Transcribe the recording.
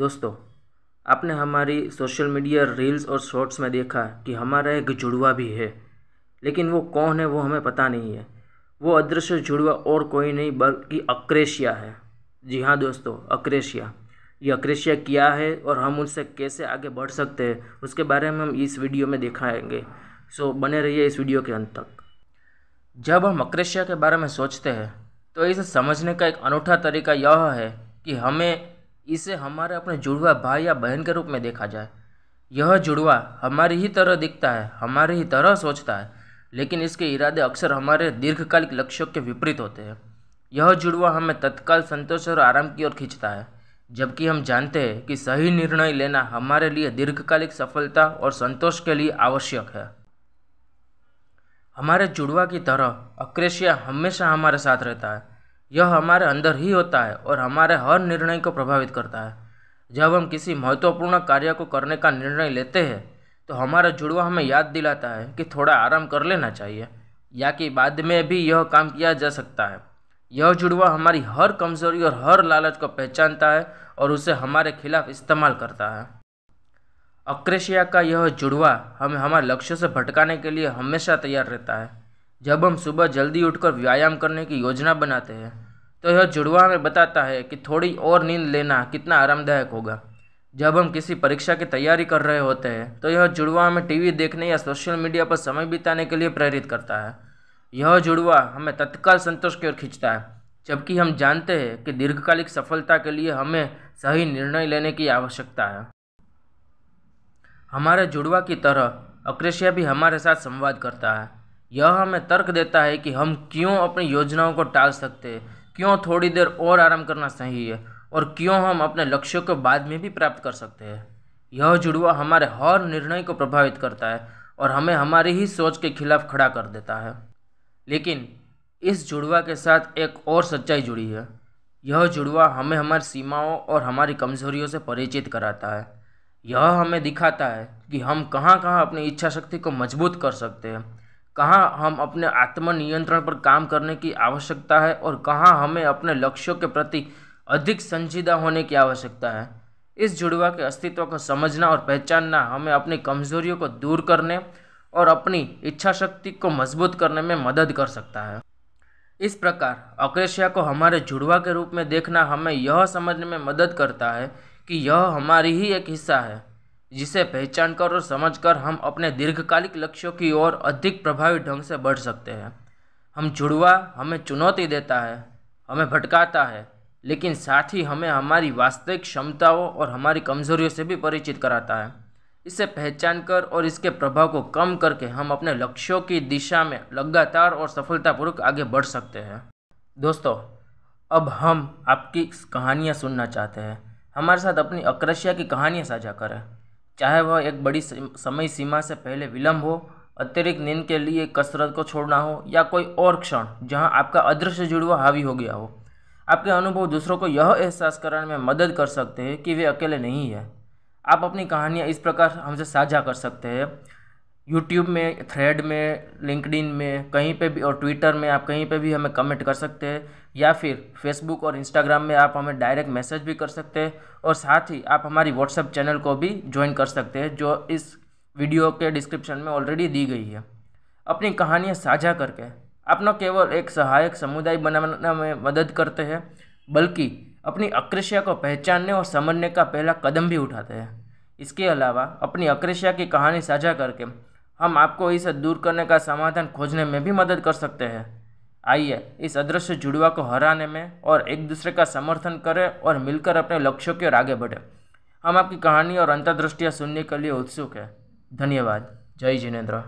दोस्तों, आपने हमारी सोशल मीडिया रील्स और शॉर्ट्स में देखा कि हमारा एक जुड़वा भी है, लेकिन वो कौन है वो हमें पता नहीं है। वो अदृश्य जुड़वा और कोई नहीं बल्कि अक्रेशिया है। जी हाँ दोस्तों, अक्रेशिया। ये अक्रेशिया क्या है और हम उससे कैसे आगे बढ़ सकते हैं उसके बारे में हम इस वीडियो में दिखाएंगे। सो बने रहिए इस वीडियो के अंत तक। जब हम अक्रेशिया के बारे में सोचते हैं तो इसे समझने का एक अनूठा तरीका यह है कि हमें इसे हमारे अपने जुड़वा भाई या बहन के रूप में देखा जाए। यह जुड़वा हमारी ही तरह दिखता है, हमारी ही तरह सोचता है, लेकिन इसके इरादे अक्सर हमारे दीर्घकालिक लक्ष्यों के विपरीत होते हैं। यह जुड़वा हमें तत्काल संतोष और आराम की ओर खींचता है, जबकि हम जानते हैं कि सही निर्णय लेना हमारे लिए दीर्घकालिक सफलता और संतोष के लिए आवश्यक है। हमारे जुड़वा की तरह अक्रेशिया हमेशा हमारे साथ रहता है। यह हमारे अंदर ही होता है और हमारे हर निर्णय को प्रभावित करता है। जब हम किसी महत्वपूर्ण कार्य को करने का निर्णय लेते हैं तो हमारा जुड़वा हमें याद दिलाता है कि थोड़ा आराम कर लेना चाहिए या कि बाद में भी यह काम किया जा सकता है। यह जुड़वा हमारी हर कमजोरी और हर लालच को पहचानता है और उसे हमारे खिलाफ इस्तेमाल करता है। अक्रेशिया का यह जुड़वा हमें हमारे लक्ष्य से भटकाने के लिए हमेशा तैयार रहता है। जब हम सुबह जल्दी उठकर व्यायाम करने की योजना बनाते हैं तो यह जुड़वा हमें बताता है कि थोड़ी और नींद लेना कितना आरामदायक होगा। जब हम किसी परीक्षा की तैयारी कर रहे होते हैं तो यह जुड़वा हमें टीवी देखने या सोशल मीडिया पर समय बिताने के लिए प्रेरित करता है। यह जुड़वा हमें तत्काल संतोष की ओर खींचता है, जबकि हम जानते हैं कि दीर्घकालिक सफलता के लिए हमें सही निर्णय लेने की आवश्यकता है। हमारे जुड़वा की तरह अक्रेशिया भी हमारे साथ संवाद करता है। यह हमें तर्क देता है कि हम क्यों अपनी योजनाओं को टाल सकते हैं, क्यों थोड़ी देर और आराम करना सही है और क्यों हम अपने लक्ष्यों को बाद में भी प्राप्त कर सकते हैं। यह जुड़वा हमारे हर निर्णय को प्रभावित करता है और हमें हमारी ही सोच के खिलाफ खड़ा कर देता है। लेकिन इस जुड़वा के साथ एक और सच्चाई जुड़ी है। यह जुड़वा हमें हमारी सीमाओं और हमारी कमजोरियों से परिचित कराता है। यह हमें दिखाता है कि हम कहाँ कहाँ अपनी इच्छा शक्ति को मजबूत कर सकते हैं, कहाँ हम अपने आत्मनियंत्रण पर काम करने की आवश्यकता है और कहाँ हमें अपने लक्ष्यों के प्रति अधिक संजीदा होने की आवश्यकता है। इस जुड़वा के अस्तित्व को समझना और पहचानना हमें अपनी कमजोरियों को दूर करने और अपनी इच्छा शक्ति को मजबूत करने में मदद कर सकता है। इस प्रकार अक्रेशिया को हमारे जुड़वा के रूप में देखना हमें यह समझने में मदद करता है कि यह हमारी ही एक हिस्सा है, जिसे पहचानकर और समझकर हम अपने दीर्घकालिक लक्ष्यों की ओर अधिक प्रभावी ढंग से बढ़ सकते हैं। हम जुड़वा हमें चुनौती देता है, हमें भटकाता है, लेकिन साथ ही हमें हमारी वास्तविक क्षमताओं और हमारी कमजोरियों से भी परिचित कराता है। इसे पहचानकर और इसके प्रभाव को कम करके हम अपने लक्ष्यों की दिशा में लगातार और सफलतापूर्वक आगे बढ़ सकते हैं। दोस्तों, अब हम आपकी कहानियाँ सुनना चाहते हैं। हमारे साथ अपनी अक्रेशिया की कहानियाँ साझा करें, चाहे वह एक बड़ी समय सीमा से पहले विलंब हो, अतिरिक्त नींद के लिए कसरत को छोड़ना हो या कोई और क्षण जहां आपका अदृश्य जुड़वा हावी हो गया हो। आपके अनुभव दूसरों को यह एहसास कराने में मदद कर सकते हैं कि वे अकेले नहीं हैं। आप अपनी कहानियाँ इस प्रकार हमसे साझा कर सकते हैं। यूट्यूब में, थ्रेड में, लिंक्डइन में, कहीं पे भी, और ट्विटर में आप कहीं पे भी हमें कमेंट कर सकते हैं, या फिर फेसबुक और इंस्टाग्राम में आप हमें डायरेक्ट मैसेज भी कर सकते हैं, और साथ ही आप हमारी व्हाट्सएप चैनल को भी ज्वाइन कर सकते हैं जो इस वीडियो के डिस्क्रिप्शन में ऑलरेडी दी गई है। अपनी कहानियाँ साझा करके आप न केवल एक सहायक समुदाय बनाने में मदद करते हैं, बल्कि अपनी अक्रेशिया को पहचानने और समझने का पहला कदम भी उठाते हैं। इसके अलावा अपनी अक्रेशिया की कहानी साझा करके हम आपको इसे दूर करने का समाधान खोजने में भी मदद कर सकते हैं। आइए इस अदृश्य जुड़वा को हराने में और एक दूसरे का समर्थन करें और मिलकर अपने लक्ष्यों की ओर आगे बढ़ें। हम आपकी कहानी और अंतर्दृष्टियाँ सुनने के लिए उत्सुक हैं। धन्यवाद। जय जिनेंद्र।